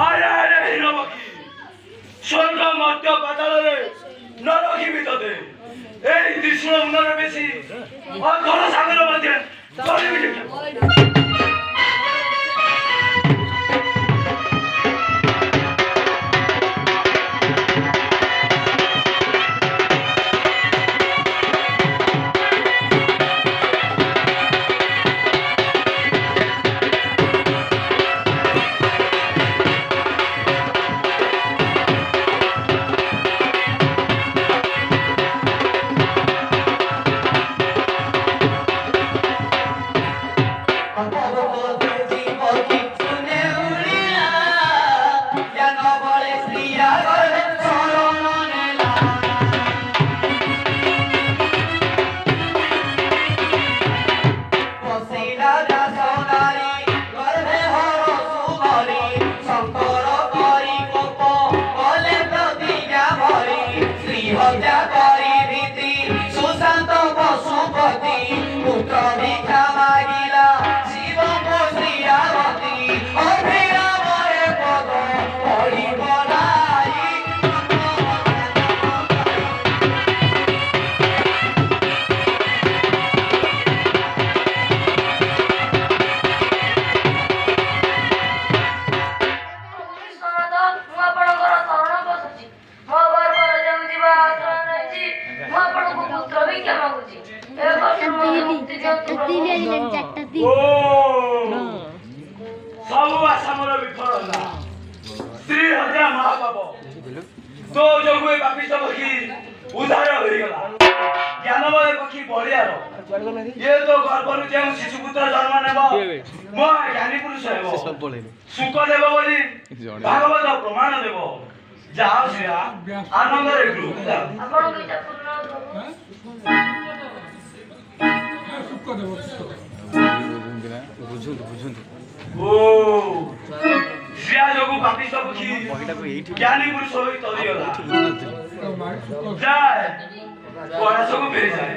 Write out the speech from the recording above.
আরে আরে হীরবকি স্বর্গ মধ্য পাতালে নরকি ভিতরে এই দৃশ্য উন্নয়নের বেশি অঘন সাগরের মধ্যে ସବୁ ଆସାମର ବିଫଳ ହେଲା। ସ୍ତ୍ରୀ ହତ୍ୟା ମହାପାପ ତୋ ଯୋଗୁ ଏ ପାପିଷ୍ଟ ପକ୍ଷୀ ଉଦ୍ଧାର ହୋଇଗଲା। ଜ୍ଞାନମୟ ପକ୍ଷୀ ବଳିଆର ଇଏ ତୋ ଗର୍ଭରୁ ଯେଉଁ ଶିଶୁପୁତ୍ର ଜନ୍ମ ନେବ ମୋ ଜ୍ଞାନୀ ପୁରୁଷ ହେବ ସୁଖ ଦେବ ବୋଲି ଭାଗବତ ପ୍ରମାଣ ଦେବ। ଯାଅ ଶ୍ରୀଆ ଆନନ୍ଦରେ ଗୃହକୁ ଯାଅ। ଶ୍ରୀଆ ଯୋଗୁ ପାପିଷ୍ଟ ପକ୍ଷୀ ଜ୍ଞାନୀ ପୁରୁଷ ହୋଇ ତରିଗଲା। ଯାଏ କୈଳାସକୁ ଫେରିଯାଏ।